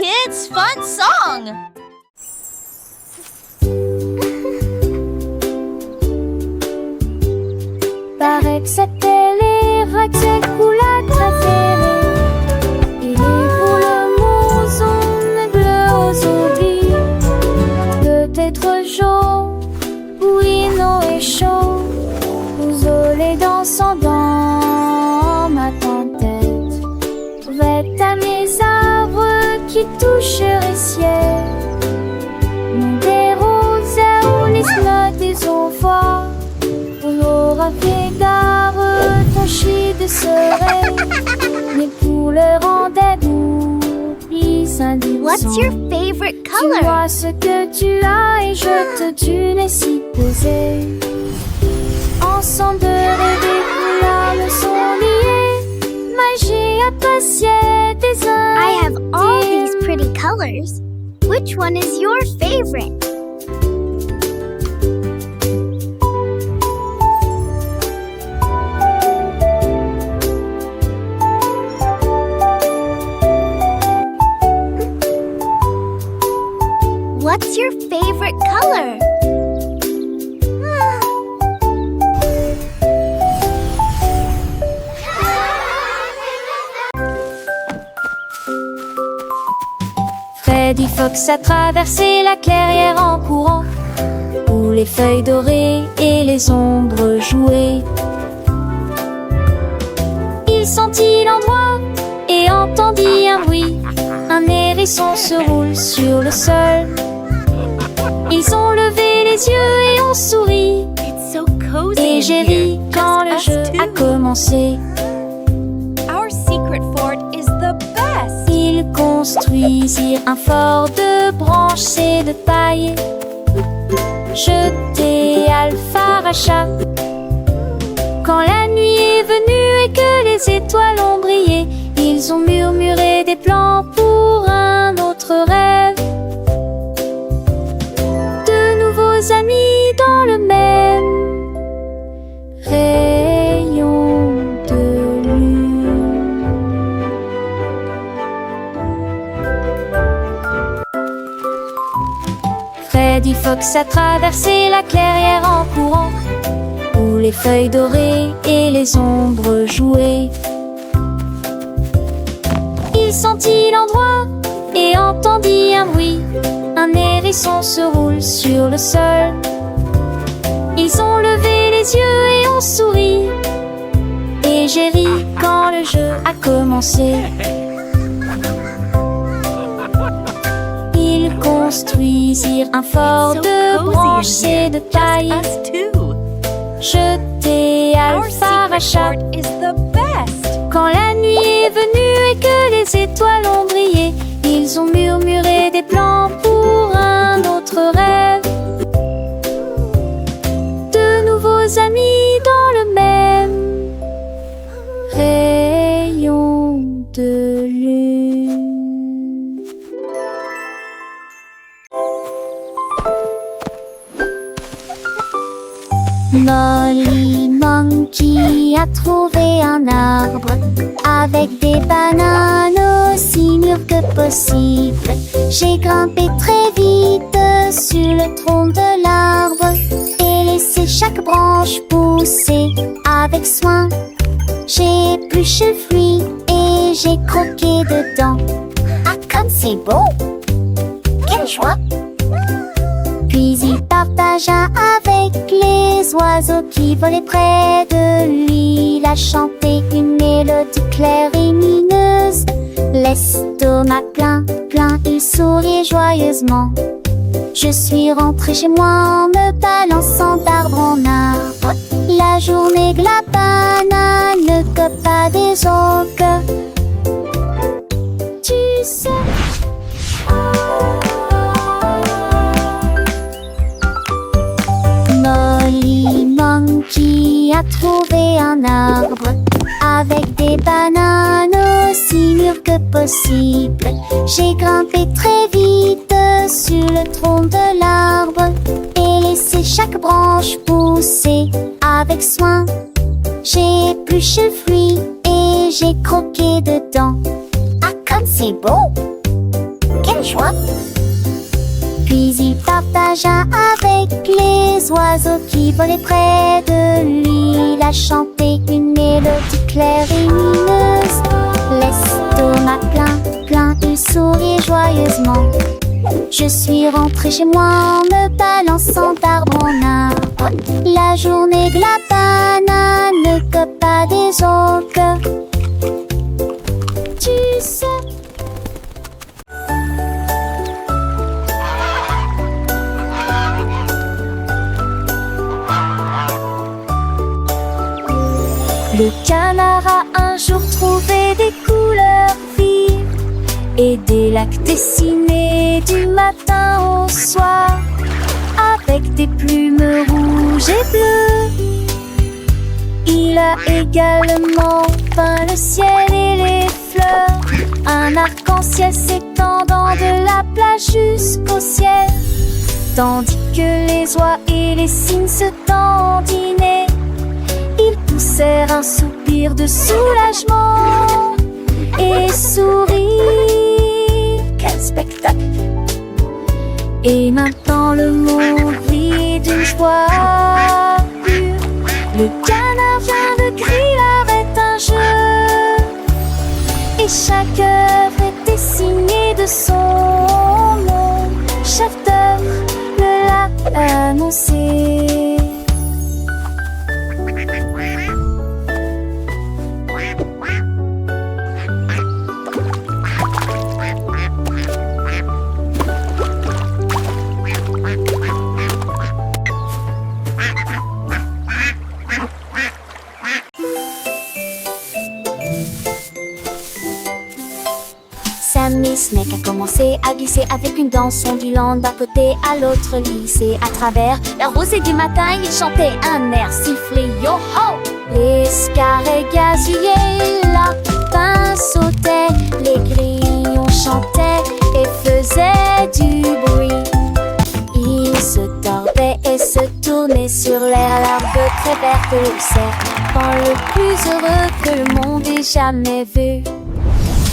kids' fun song! Paraît que c'était les couleurs préférées. Il est pour le mouson bleu aux oublis. Peut-être jaune, oui, non et chaud. Vous les dansant dans ma tempête. Vête à mes arbres qui toucheraient ciel. Mon des roses ou les notes des envois. On aura fait d'arbres tachis de soleil. Mes couleurs en tête oublient indifférents. What's your favorite Tu color? vois ce que tu as et je te tue les si posés. Ensemble de rêver, couleurs me sont liées. Magie appréciée des uns. I have all these pretty colors. Which one is your favorite? What's your favorite color? Freddy Fox a traversé la clairière en courant, où les feuilles dorées et les ombres jouaient. Il sentit l'endroit et entendit un bruit. Un hérisson se roule sur le sol. Ils ont levé les yeux et ont souri. It's so cozy Et in j'ai here. ri quand le Just jeu us a two. commencé. Our secret fort is the best. Ils construisirent un fort de branches et de paille, jeté Alpharacha. Quand la nuit est venue et que les étoiles ont brillé, ils ont murmuré des plans pour un autre rêve. De nouveaux amis dans le même rayon de lune. Freddy Fox a traversé la clairière en courant, où les feuilles dorées et les ombres jouaient. Il sentit l'endroit et entendit un bruit. Un hérisson se roule sur le sol. Ils ont levé les yeux et ont souri. Et j'ai ri quand le jeu a commencé. Ils construisirent un fort So de cozy in branches here. et de paille, Us too. jeté Our secret Alpharacha. fort is the best. Quand la nuit est venue et que les étoiles ont brillé, ils ont murmuré des plans pour un autre rêve. De nouveaux amis dans le même rayon de lune. Molly Monkey a trouvé un arbre avec des bananes aussi mûres que possible. J'ai grimpé très vite sur le tronc de l'arbre et laissé chaque branche pousser avec soin. J'ai épluché le fruit et j'ai croqué dedans. Ah, comme c'est beau! Quelle joie! Puis il partagea avec les oiseaux qui volaient près de lui. Il a chanté une mélodie claire et lumineuse. L'estomac plein, plein, il souriait joyeusement. Je suis rentrée chez moi en me balançant d'arbre en arbre. La journée que la banane ne cope pas des autres. Tu sais. Molly Monkey a trouvé un arbre avec des bananes aussi mûres que possible. J'ai grimpé très vite sur le tronc de l'arbre et laissé chaque branche pousser avec soin. J'ai épluché le fruit et j'ai croqué dedans. Ah, comme c'est beau! de joie. Puis il partagea avec les oiseaux qui volaient près de lui. Il a chanté une mélodie claire et lumineuse. L'estomac plein, il sourit joyeusement. Je suis rentrée chez moi en me balançant d'arbre en arbre. La journée de la banane ne cope pas des autres. Tu sais. Le canard a un jour trouvé des couleurs vives et des lacs dessinés du matin au soir avec des plumes rouges et bleues. Il a également peint le ciel et les fleurs, un arc-en-ciel s'étendant de la plage jusqu'au ciel, tandis que les oies et les cygnes se dandinaient. Ils poussèrent un soupir de soulagement et sourirent. Quel spectacle! Et maintenant le monde vit d'une joie pure. Le canard vient de crier arrête un jeu, et chaque œuvre est dessinée de son nom. Chef d'œuvre le l'a annoncé. Sammy Snake a commencé à glisser avec une danse ondulant d'un côté à l'autre lycée. À travers la rosée du matin, il chantait un air sifflé yo-ho. Les scarets gazouillaient, lapins sautaient, les grillons chantaient et faisaient du bruit. Ils se tordaient et se tournaient sur l'air, l'arbre très vert de serpent le plus heureux que le monde ait jamais vu.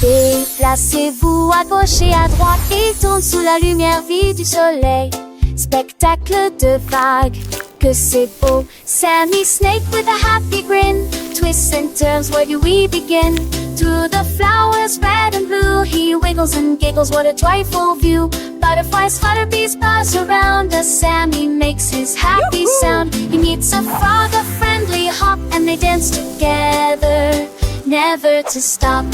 Déplacez-vous à gauche et à droite, il tourne sous la lumière vive du soleil. Spectacle de vagues, que c'est beau. Sammy Snake with a happy grin twists and turns, where do we begin? To the flowers red and blue, he wiggles and giggles, what a joyful view. Butterflies flutter, bees buzz around as Sammy makes his happy sound. He meets a frog, a friendly hop, and they dance together, never to stop.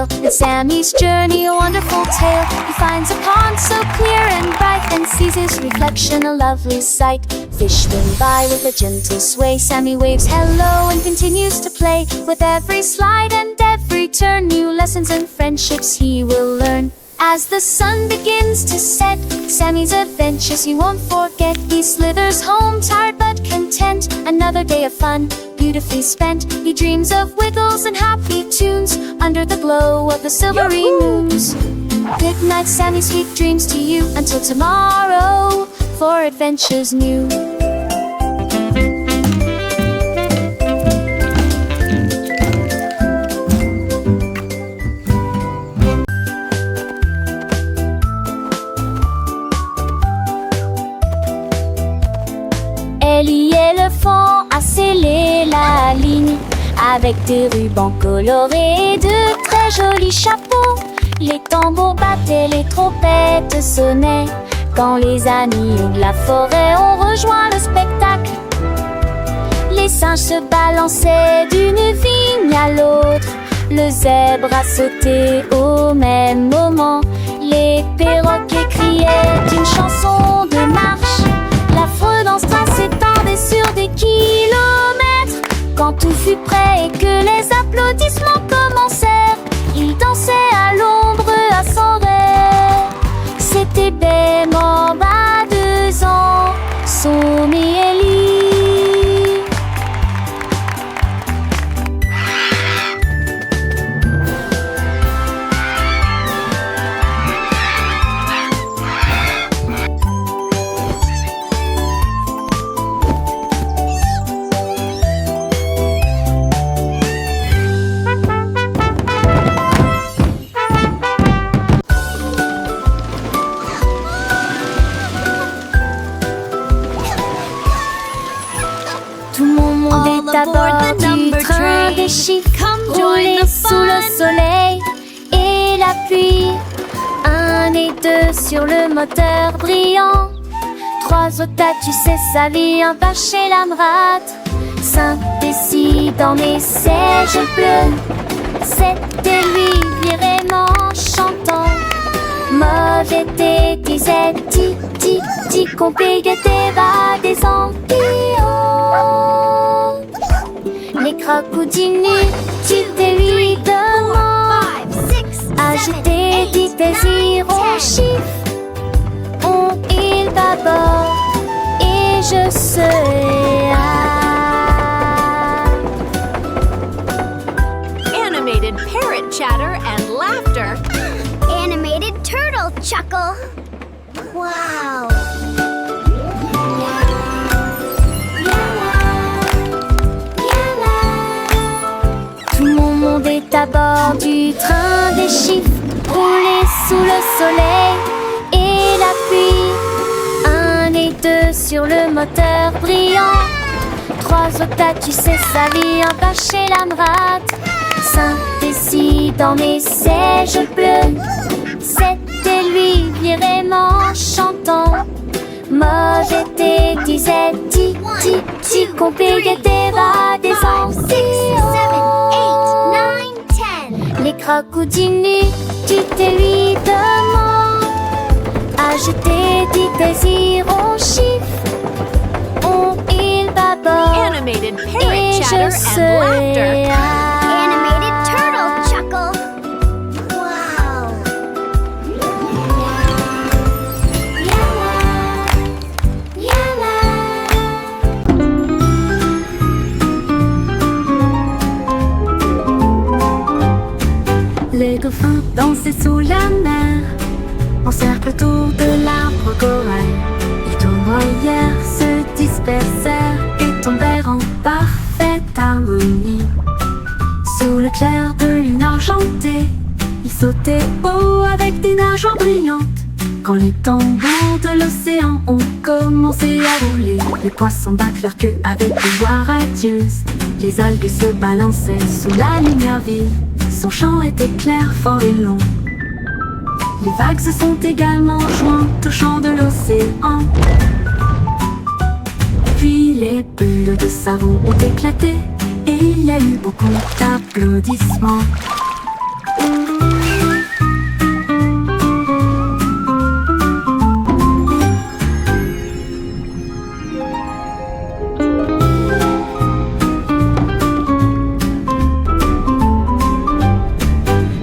And Sammy's journey a wonderful tale. He finds a pond so clear and bright, and sees his reflection a lovely sight. Fish swim by with a gentle sway. Sammy waves hello and continues to play. With every slide and every turn, new lessons and friendships he will learn. As the sun begins to set, Sammy's adventures he won't forget. He slithers home tired but content. Another day of fun, beautifully spent. He dreams of wiggles and happy tunes under the glow of the silvery moons. Good night, Sammy, sweet dreams to you. Until tomorrow, for adventures new. Ellie éléphant a scellé la ligne avec des rubans colorés et de très jolis chapeaux. Les tambours battaient, les trompettes sonnaient quand les amis de la forêt ont rejoint le spectacle. Les singes se balançaient d'une vigne à l'autre, le zèbre a sauté au même moment. Les perroquets criaient une chanson de marche. La fredance s'étendait sur des kilomètres. Quand tout fut prêt et que les applaudissements commencèrent, ils dansaient à l'ombre à son rêve. C'était Bemorbe à 2 ans, Somme et Ellie. bord du train des chiffres, rouler sous le soleil et la pluie. 1 et 2 sur le moteur brillant. 3 au tas, tu sais, sa vie en bas chez l'Amrat. 5 et 6 dans les sièges bleus. 7 et lui vraiment chantant. Mauvais thé disait ti ti ti, compliqué va des ampillons. Les crocodilles tu te lui demandes. Agiter des désirs au chiffre. On il d'abord et je serai Animated parrot chatter and laughter. Animated turtle chuckle. Wow. Tout mon monde est à bord du train des chiffres, roulé sous le soleil et la pluie. 1 et 2 sur le moteur brillant. 3 au tas, tu sais, sa vie en bas chez l'Amrat. 5 et 6 dans les sièges bleus. 7 et lui vraiment chantant. Mauvais thé disait ti ti ti, compliqué va des ampillons. 7, 8, 9, 10. Les crocodiles tu te lui demandes. Agiter des désirs au chiffre. On il d'abord Animated et parrot je chatter and serai laughter. Animated turtle chuckle. Wow. Les dauphins dansaient sous la mer, en cercle autour de l'arbre corail. Les tournoyères se dispersèrent et tombèrent en parfaite harmonie. Sous le clair de lune argentée, ils sautaient haut avec des nageoires brillantes. Quand les tambours de l'océan ont commencé à rouler, les poissons battent leur queue avec des voix radieuses. Les algues se balançaient sous la lumière vive. Son chant était clair, fort et long. Les vagues se sont également jointes au chant de l'océan. Puis les bulles de savon ont éclaté et il y a eu beaucoup d'applaudissements.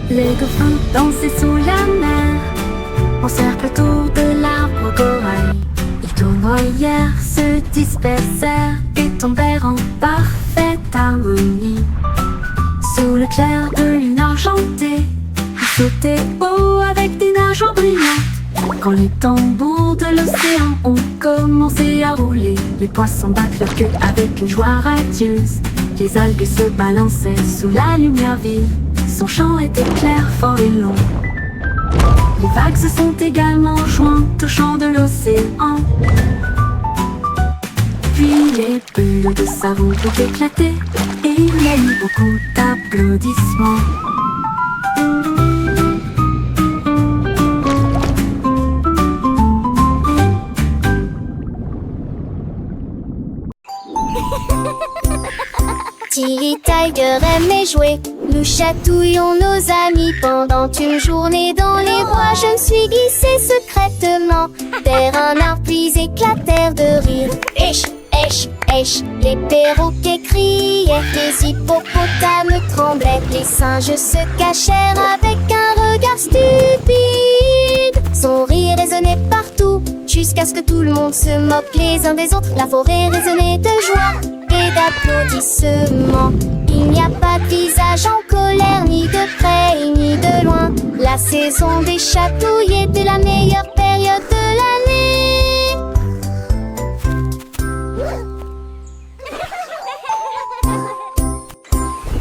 Les dauphins dansaient sous la mer, en cercle autour de l'arbre corail. Les tournoyères se dispersèrent et tombèrent en parfaite harmonie. Sous le clair de lune argentée, ils sautaient haut avec des nageoires brillantes. Quand les tambours de l'océan ont commencé à rouler, les poissons battent leur queue avec une joie radieuse. Les algues se balançaient sous la lumière vive. Son chant était clair, fort et long. Les vagues se sont également jointes au chant de l'océan. Puis les bulles de savon ont éclaté et il y a eu beaucoup d'applaudissements. Tilly Tiger aimait jouer. Nous chatouillons nos amis pendant une journée dans les bois. Je me suis glissée secrètement vers un arbre puis éclatèrent de rire. Esh, esh, esh, les perroquets criaient, les hippopotames tremblaient, les singes se cachèrent avec un regard stupide. Son rire résonnait partout jusqu'à ce que tout le monde se moque les uns des autres. La forêt résonnait de joie et d'applaudissements. Il n'y a pas de visage en colère, ni de près ni de loin. La saison des chatouilles était la meilleure période de l'année.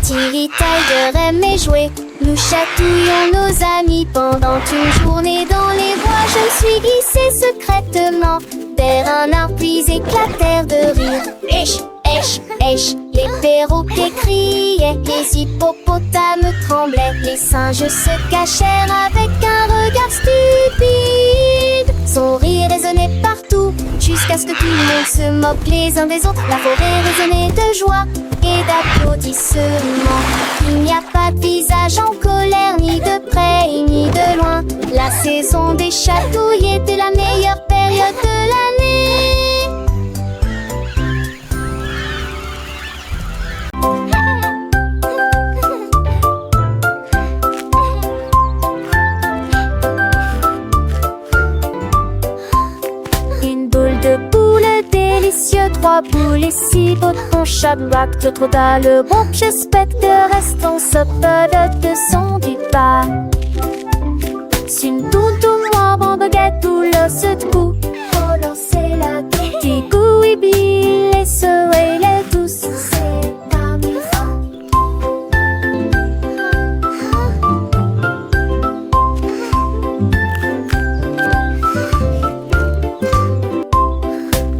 Tilly Tiger aimait jouer. Nous chatouillons nos amis pendant une journée dans les bois. Je me suis glissée secrètement vers un arbre puis éclatèrent de rire. Esh, pêche, pêche. Les perroquets criaient, les hippopotames tremblaient, les singes se cachèrent avec un regard stupide. Son rire résonnait partout, jusqu'à ce que tout le monde se moque les uns des autres. La forêt résonnait de joie et d'applaudissements. Il n'y a pas de visage en colère, ni de près ni de loin. La saison des chatouilles était la meilleure période de l'année. Une boule de boule délicieux, 3 boules et 6 potrons, chaque bac de trop le bon spectre restant saupote de son du bas. Une toutou moi bon baguette tout le se debout. Oh lancer la qui goût les soleils les douces. C'est amusant.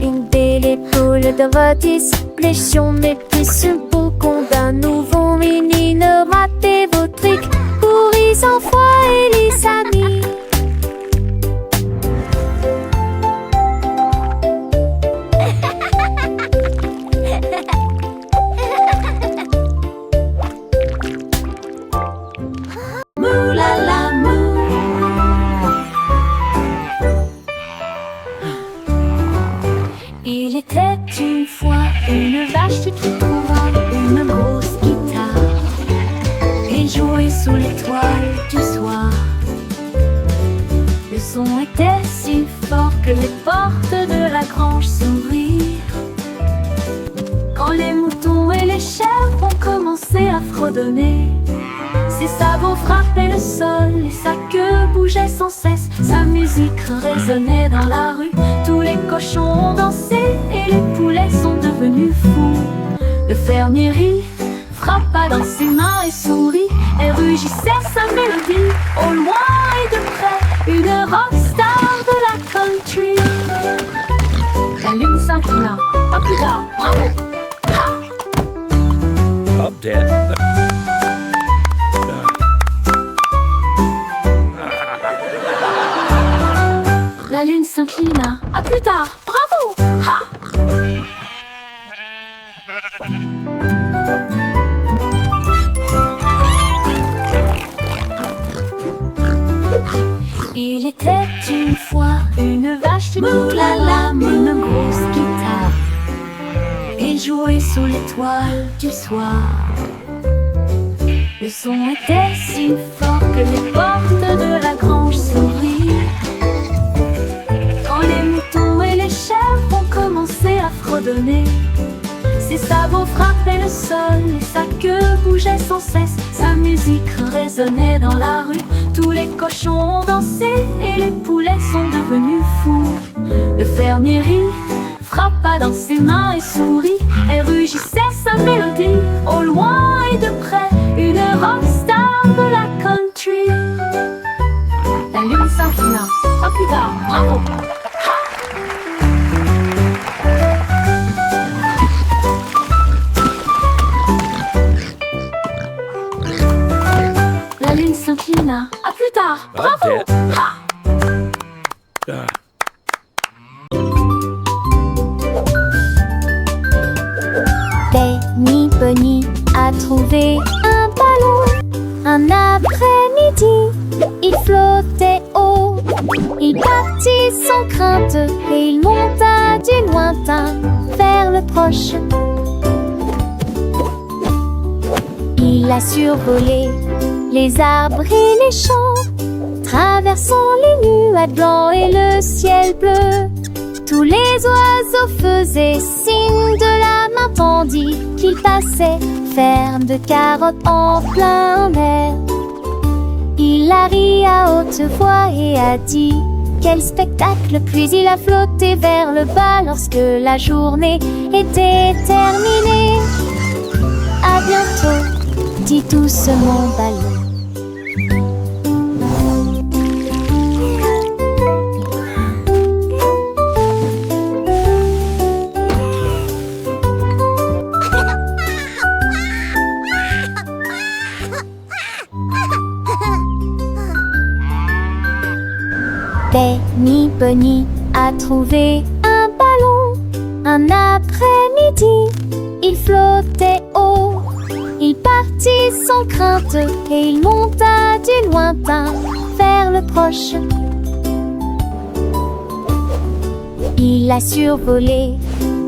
Une belle épaule de votre expression mais plus une peau qu'on d'un nouveau mini. Ne ratez vos trucs pour les enfants et les amis. Il était une fois une vache, tu trouveras une grosse guitare et jouait sous l'étoile du soir. Le son était si fort que les portes de la grange s'ouvrirent. Quand les moutons et les chèvres ont commencé à fredonner, ses sabots frappaient le sol et sa queue bougeait sans cesse. Sa musique résonnait dans la rue, tous les cochons ont dansé et les poulets sont devenus fous. Le fermier rit, frappa dans ses mains et sourit et rugissait sa mélodie. Au loin et de près, une rockstar de la country. La lune s'inclina, pas plus tard, bravo. I'm dead. La lune s'inclina, à plus tard, bravo. Ha! Il était une fois une vache, moulala, une grosse guitare et jouait sous l'étoile du soir. Le son était si fort que les portes de la grange s'ouvrirent. Quand les moutons et les chèvres ont commencé à fredonner, ses sabots frappaient le sol et sa queue bougeait sans cesse. Sa musique résonnait dans la rue, tous les cochons ont dansé et les poulets sont devenus fous. Le fermier rit, frappa dans ses mains et sourit et rugissait sa mélodie. Au loin et de près, une rockstar de la country. La lune s'inclina, à plus tard, bravo. La lune s'inclina, à plus tard, bravo. Benny Bunny a trouvé un ballon. Un après-midi, il flottait haut. Il partit sans crainte et il monta du lointain vers le proche. Il a survolé les arbres et les champs, traversant les nuages blancs et le ciel bleu. Tous les oiseaux faisaient signe de la main tandis qu'il passait, ferme de carottes en plein air. Il a ri à haute voix et a dit quel spectacle, puis il a flotté vers le bas lorsque la journée était terminée. À bientôt, dit doucement ballon. Bunny a trouvé un ballon. Un après-midi, il flottait haut. Il partit sans crainte et il monta du lointain vers le proche. Il a survolé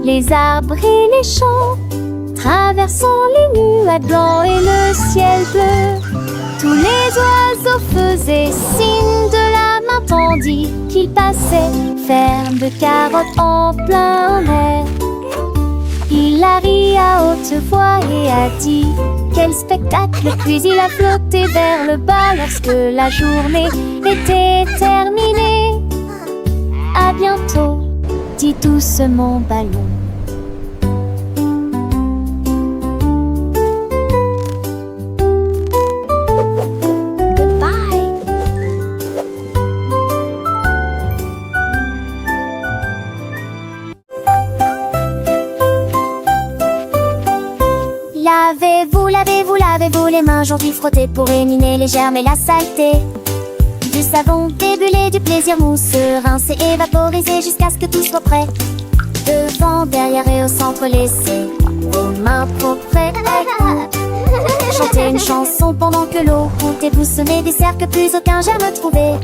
les arbres et les champs, traversant les nuages blancs et le ciel bleu. Tous les oiseaux faisaient signe de la main tandis qu'il passait, ferme de carottes en plein air. Il a ri à haute voix et a dit quel spectacle, puis il a flotté vers le bas lorsque la journée était terminée. À bientôt, dit doucement Ballon. Lavez-vous les mains aujourd'hui, frottez pour éliminer les germes et la saleté. Du savon débulé, du plaisir mousseux, rincé et vaporisé jusqu'à ce que tout soit prêt. Devant, derrière et au centre, laissez vos mains propres et chantez une chanson pendant que l'eau coule et vous semez des cercles, plus aucun germe trouvé.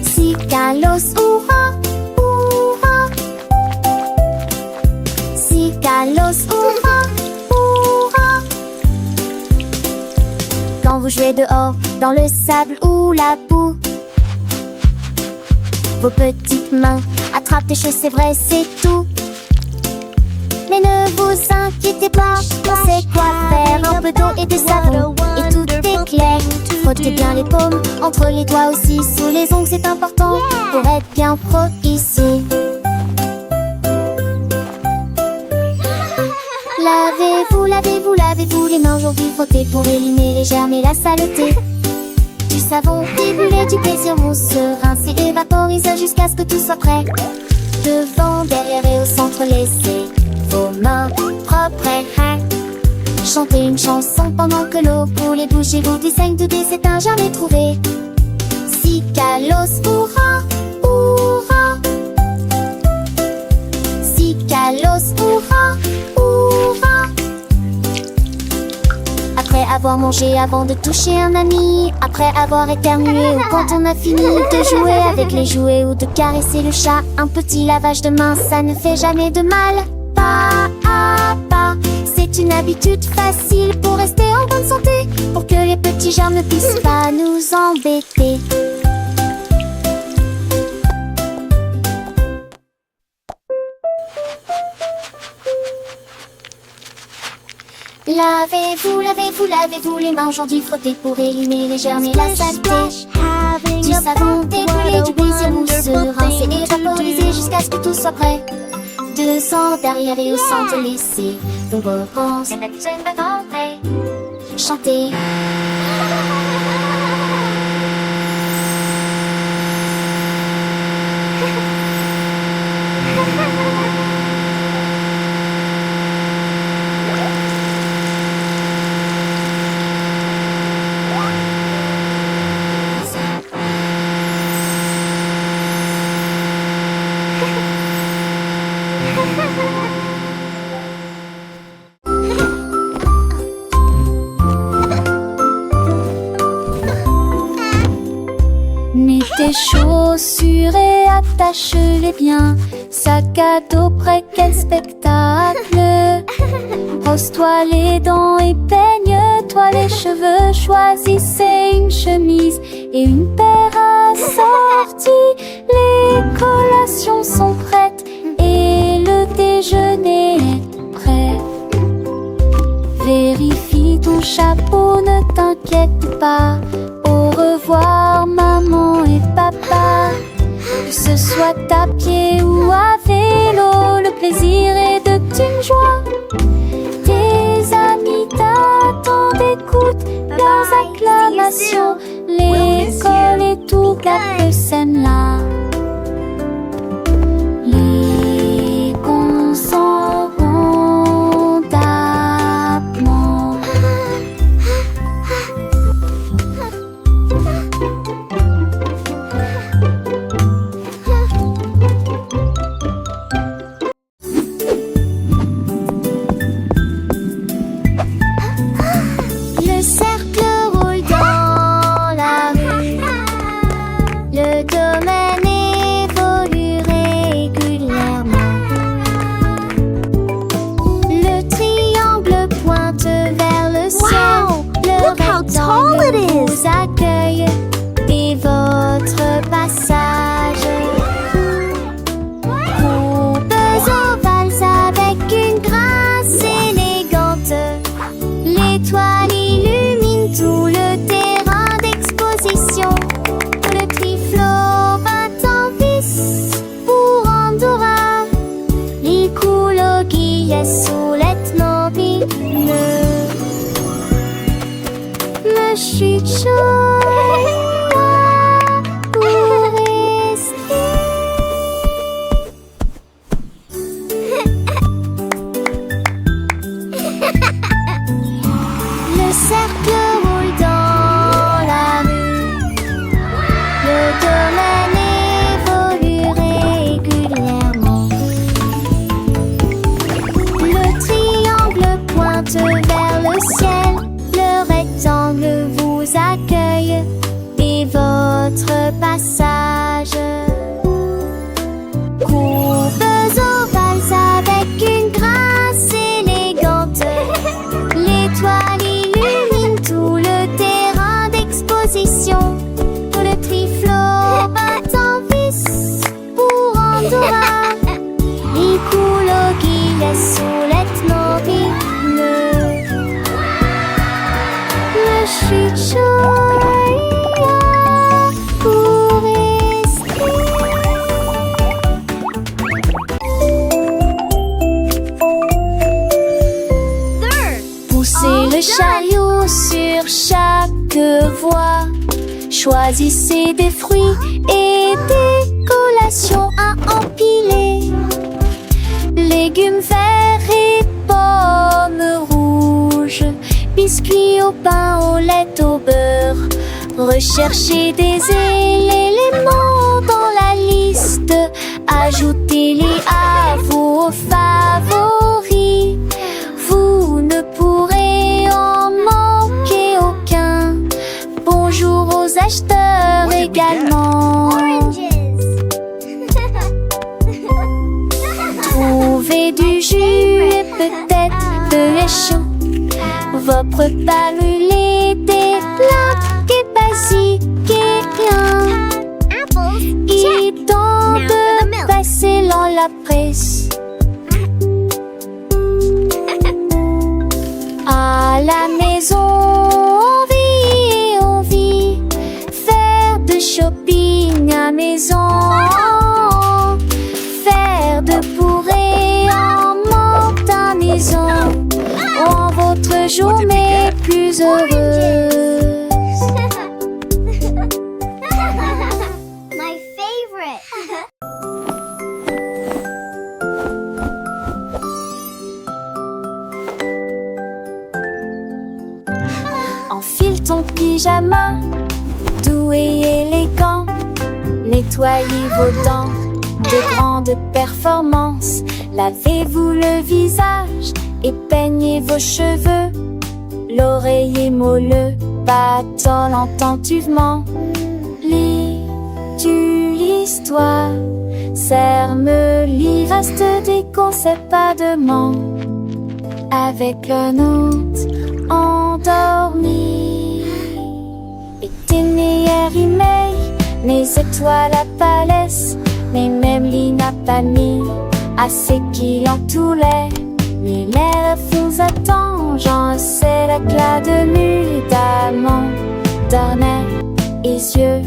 Si Kalos, hurrah, hurrah. Si Kalos, hurrah. Quand vous jouez dehors, dans le sable ou la boue, vos petites mains attrapent des choses, c'est vrai, c'est tout. Mais ne vous inquiétez pas, on sait quoi faire. Un peu d'eau et de savon, et tout est clair. Frottez bien les paumes, entre les doigts aussi, sous les ongles, c'est important pour être bien pro ici. Lavez-vous les mains aujourd'hui, frottez pour éliminer les germes et la saleté. Du savon débulé, du plaisir mousseux, rincé et vaporisé jusqu'à ce que tout soit prêt. Devant, derrière et au centre, laissez vos mains propres et chantez une chanson pendant que l'eau coule et bougez-vous du 5 degrés, c'est un jamais trouvé. Si Kalos, hurrah, hurrah. Si Kalos, hurrah, hurrah. Après avoir mangé, avant de toucher un ami, après avoir éternué ou quand on a fini de jouer avec les jouets ou de caresser le chat, un petit lavage de main, ça ne fait jamais de mal. Pas à pas, c'est une habitude facile pour rester en bonne santé, pour que les petits germes ne puissent pas nous embêter. Lavez-vous les mains aujourd'hui, frottez pour éliminer les germes et la saleté. Du savon débulé, du plaisir mousseux, rincé et vaporisé jusqu'à ce que tout soit prêt. Devant, derrière et au centre, laissez vos réponses chantez. Mets tes chaussures et attache-les bien. Sac à dos prêt, quel spectacle. Brosse-toi les dents et peigne-toi les cheveux. Choisissez une chemise et une paire assorties. Les collations sont prêtes et le déjeuner est prêt. Vérifie ton chapeau, ne t'inquiète pas. Au revoir maman et papa. Que ce soit à pied ou à vélo, le plaisir est de une joie. Tes amis t'attendent, écoute leurs acclamations. L'école et tout gâte scène là. Les cons s'en vont d'amant. sur chaque voie. Choisissez des fruits et des collations à empiler. Légumes verts et pommes rouges, biscuits au pain, au lait, au beurre. Recherchez des éléments dans la liste, ajoutez-les à vos favoris. Vous ne pourrez en manquer aucun. Bonjour aux acheteurs également. Trouvez du jus et peut-être de lait chaud. Votre palulé des plats et basiques et bien. Il est temps de passer dans la presse. À la maison, on vit. Faire de shopping à maison. Faire de bourrée en manque à maison. Rend votre journée plus heureuse. My favorite. Enfile ton pyjama, doux et élégant. Nettoyez vos dents de grande performance. Lavez-vous le visage et peignez vos cheveux. L'oreiller moelleux battant attentivement. Lis-tu l'histoire? Serre-me reste des conseils pas de manque. Avec un hôte endormi. Et tes meilleurs emails, mes étoiles à palès, mais même n'a pas mis assez qui entouraient. Mais l'air vous attend, j'en sais l'éclat de nuit d'amant. Dormez les yeux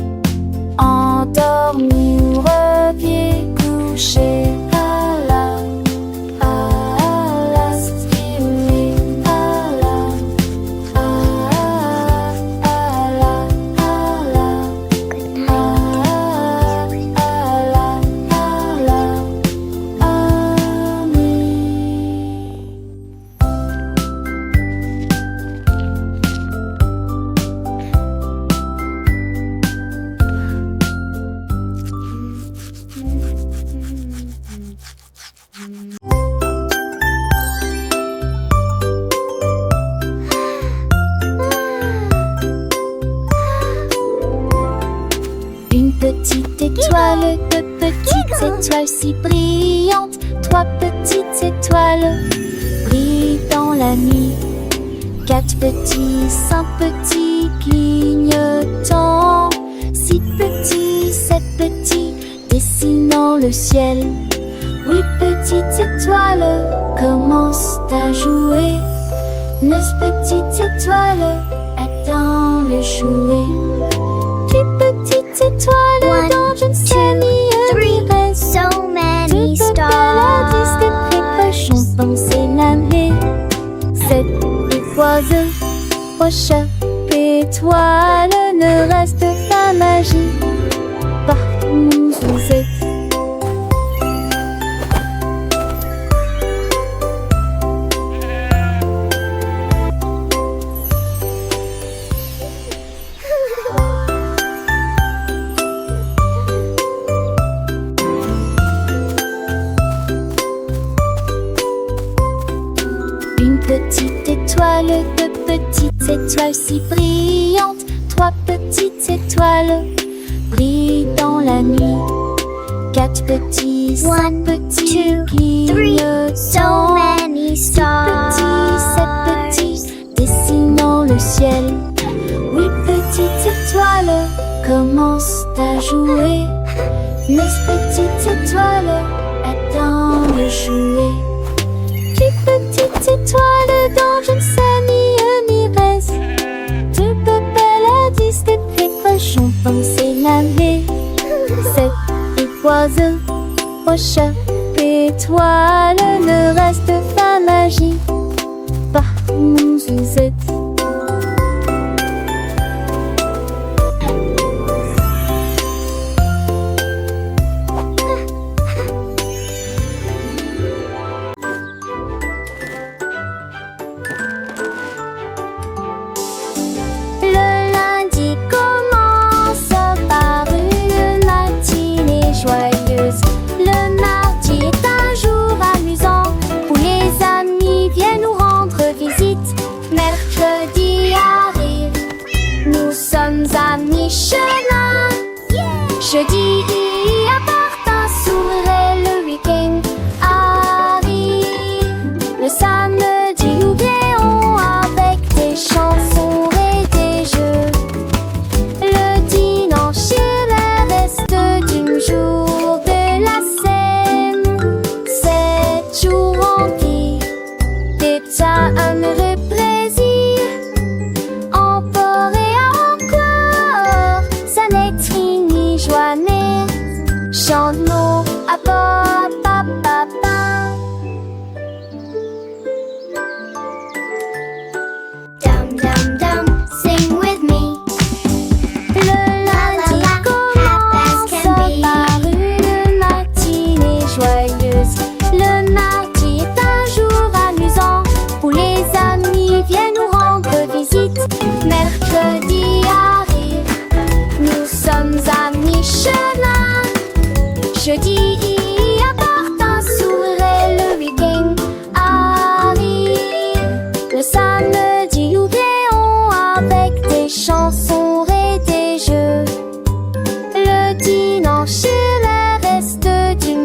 endormis ou reviez coucher. Une petite étoile, deux petites étoiles si brillantes. Trois petites étoiles brillent dans la nuit. Quatre petits, cinq petits clignotants. Six petits, sept petits dessinant le ciel. Huit petites étoiles commencent à jouer. Neuf petites étoiles attendent le jouet. Dix petites étoiles dans je ne sais ni reste. So many Deux stars. paladis des précochons pensés l'année. Sept étoiles, prochain étoile ne reste pas magie. Partout où vous êtes. Une petite étoile, deux petites étoiles si brillantes. Trois petites étoiles brillent dans la nuit. Quatre petits, cinq One, petits two, three, so clignotants. many Six stars. petits, sept petits dessinant le ciel. Huit petites étoiles commencent à jouer. Neuf petites étoiles attendent le jouet. Dix petites étoiles dans je ne sais ni reste. Deux paladis des précochons pensés l'année. Sept étoiles, prochain étoile ne reste pas magie. Partout où vous êtes.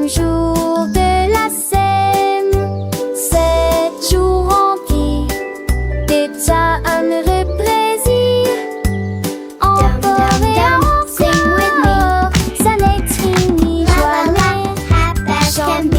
7e jour de la semaine, 7 jours remplis d'état heureux plaisir. Encore et encore, sing with me. ça n'est fini, joie Best can be.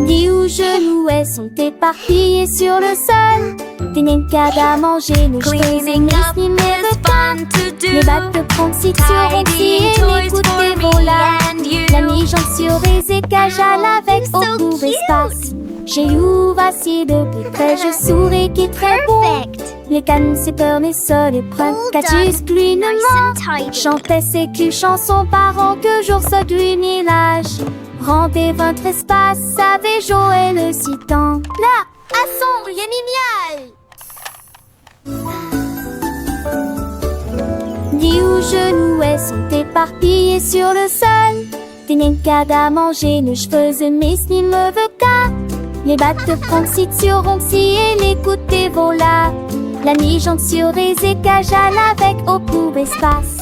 Dis où genoux sont éparpillés sur le sol. Des nincades à manger, nos cheveux Cleaning up ni is fun to do. les battes de prendre si sur Tidying toys écoute for des me volats. and you. La mi-jambe sur les écages avec so beaucoup cute. d'espace. J'ai où voici de plus près, je souris qui est très bon. Perfect. Les cannes, c'est peur, mais ça les prend. Well Catus, done. plus Nice and tidy. chantait ses culs chansons par que jour ce village. Rendez votre espace, savez Joël le citant. Là, à son génial. Dis où genoux sont éparpillés sur le sol. Des nincades à manger, nos cheveux mes ni me veut qu'à. Les battes de prendre si sur si et l'écouter vola. La mi-jambe sur les écages avec beaucoup d'espace.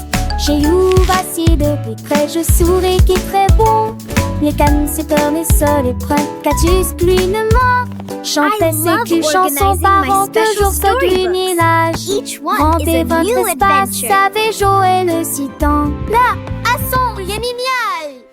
J'ai où vacillé de plus près, je souris qui est très bon. Les cannes, c'est peur, mais ça les prend. Catus, plinement. Chantait I ses love culs chansons organizing par my que special jour ce storybooks. village. Each one is Rendez a votre new espace, adventure. savez Joël le citant. Là, à son génial.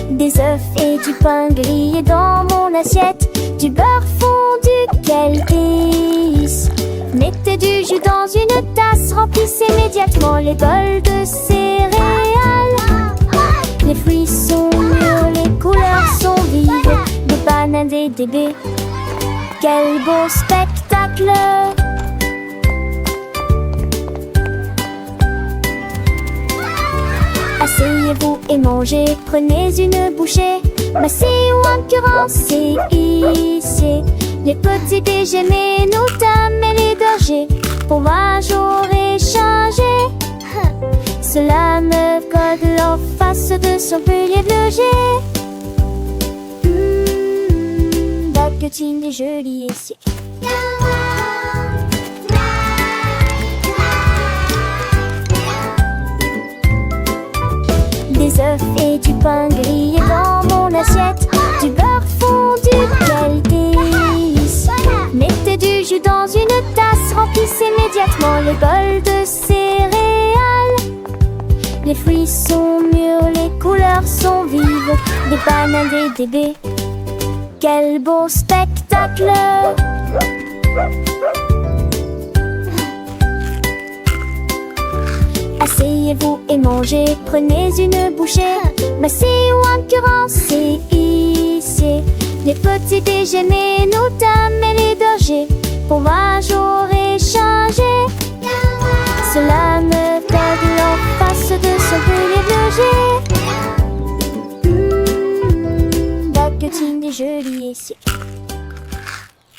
Des œufs et du pain grillé dans mon assiette, du beurre fondu, quel délice. Mettez du jus dans une tasse, remplissez immédiatement les bols de céréales. Les fruits sont mûrs, les couleurs sont vives, des bananes et des baies. Quel beau spectacle! Asseyez-vous et mangez, prenez une bouchée. Massez ou incurancez ici. Les petits déjeuners, nos dames et les bergers, pour un jour échanger. Cela me code en face de son pilier bleuger. Baguetine et jolie ici. Des œufs et du pain grillé dans mon assiette, du beurre fondu, quel délice. Mettez du jus dans une tasse, remplissez immédiatement les bols de céréales. Les fruits sont mûrs, les couleurs sont vives, des bananes et des baies. Quel beau spectacle! Asseyez-vous et mangez, prenez une bouchée. Massez ou incurancez ici. Les petits déjeuners, nos dames